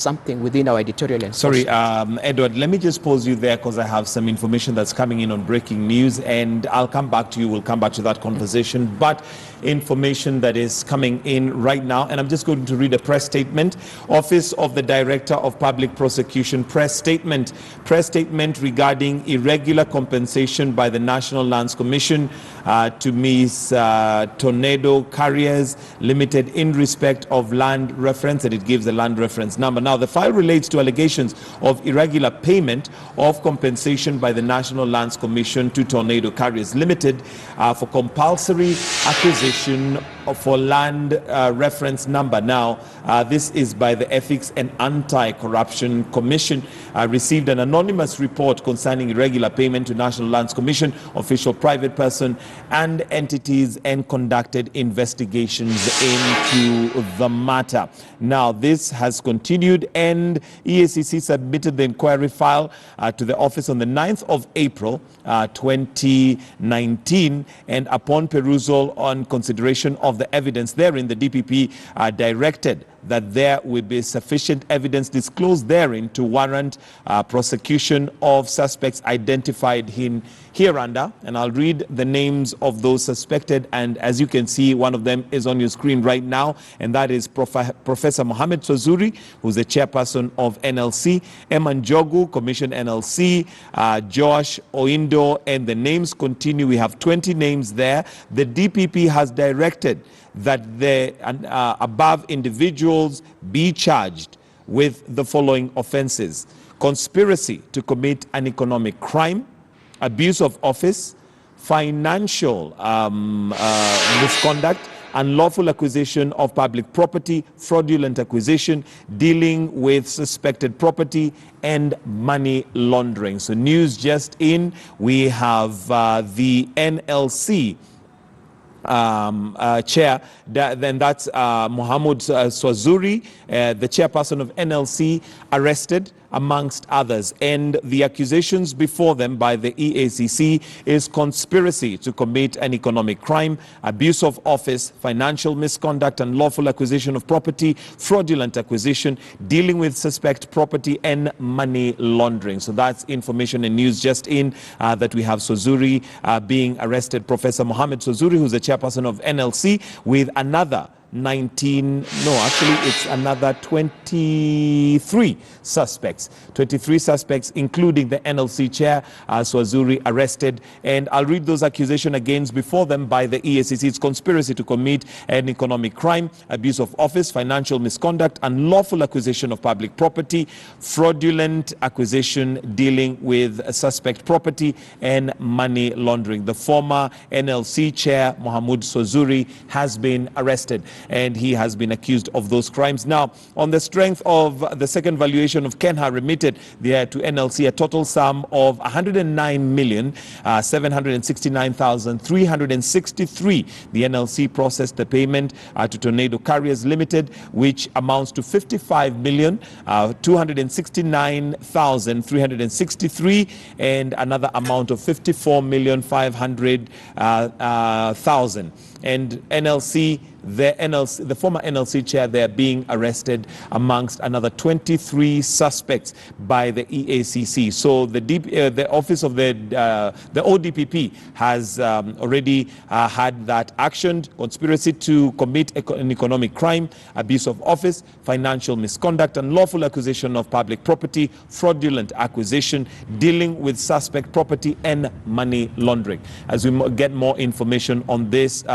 something within our editorial and Sorry, Edward, let me just pause you there because I have some information that's coming in on breaking news, and I'll come back to you. We'll come back to that conversation. But information that is coming in right now, and I'm just going to read a press statement. Office of the Director of Public Prosecution press statement regarding irregular compensation by the National Lands Commission to Ms. Tornado Carriers Limited in respect of land reference, and it gives the land reference number. Now, the file relates to allegations of irregular payment of compensation by the National Lands Commission to Tornado Carriers Limited for compulsory acquisition for land reference number. Now, this is by the Ethics and Anti-Corruption Commission. Received an anonymous report concerning irregular payment to National Lands Commission, official private person and entities, and conducted investigations into the matter. Now, this has continued, and EACC submitted the inquiry file to the office on the 9th of April 2019, and upon perusal on consideration of the evidence therein, the DPP directed that there will be sufficient evidence disclosed therein to warrant prosecution of suspects identified hereunder. And I'll read the names of those suspected, and as you can see, one of them is on your screen right now, and that is Professor Mohammed Swazuri, who's the chairperson of NLC, Eman Jogu, Commission NLC, Josh Oindo, and the names continue. We have 20 names there. The DPP has directed that the above individuals be charged with the following offenses: conspiracy to commit an economic crime, abuse of office, financial misconduct, unlawful acquisition of public property, fraudulent acquisition, dealing with suspected property, and money laundering. So news just in, we have the NLC chair, then that's Mohammed Swazuri, the chairperson of NLC, arrested amongst others, and the accusations before them by the EACC is conspiracy to commit an economic crime, abuse of office, financial misconduct, unlawful acquisition of property, fraudulent acquisition, dealing with suspect property, and money laundering. So that's information and news just in, that we have Swazuri being arrested, Professor Mohammed Swazuri, who's the chairperson of NLC, with another 19, no, actually it's another 23 suspects, including the NLC chair, Swazuri, arrested. And I'll read those accusations against before them by the EACC. It's conspiracy to commit an economic crime, abuse of office, financial misconduct, unlawful acquisition of public property, fraudulent acquisition, dealing with suspect property, and money laundering. The former NLC chair, Mohammed Swazuri, has been arrested, and he has been accused of those crimes. Now, on the strength of the second valuation of Kenha remitted there to NLC, a total sum of 109,769,363, the NLC processed the payment to Tornado Carriers Limited, which amounts to 55,269,363, and another amount of 54,500,000. And NLC, the former NLC chair, they're being arrested amongst another 23 suspects by the EACC. So the office of the ODPP has already had that actioned: conspiracy to commit an economic crime, abuse of office, financial misconduct, unlawful acquisition of public property, fraudulent acquisition, dealing with suspect property, and money laundering. As we get more information on this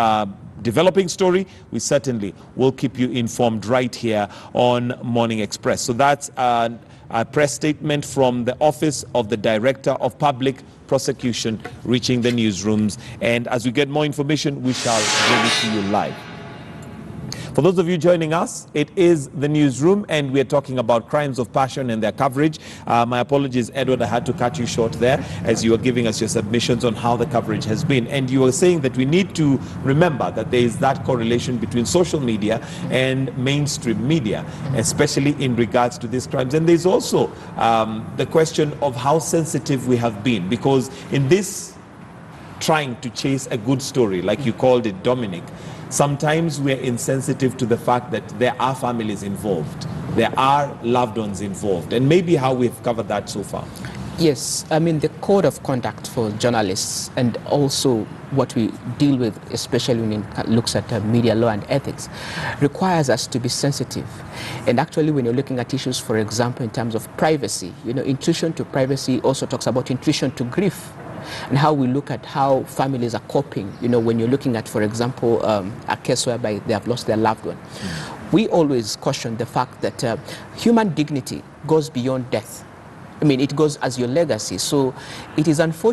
developing story, we certainly will keep you informed right here on Morning Express. So that's a press statement from the Office of the Director of Public Prosecution reaching the newsrooms. And as we get more information, we shall bring it to you live. For those of you joining us, it is the newsroom, and we're talking about crimes of passion and their coverage. My apologies, Edward, I had to cut you short there as you were giving us your submissions on how the coverage has been. And you were saying that we need to remember that there is that correlation between social media and mainstream media, especially in regards to these crimes. And there's also the question of how sensitive we have been, because in this trying to chase a good story, like you called it, Dominic, sometimes we're insensitive to the fact that there are families involved, there are loved ones involved, and maybe how we've covered that so far. Yes, I mean, the code of conduct for journalists and also what we deal with, especially when it looks at media law and ethics, requires us to be sensitive. And actually, when you're looking at issues, for example, in terms of privacy, intrusion to privacy also talks about intrusion to grief, and how we look at how families are coping, when you're looking at, for example, a case whereby they have lost their loved one. We always caution the fact that human dignity goes beyond death. I mean, it goes as your legacy. So it is unfortunate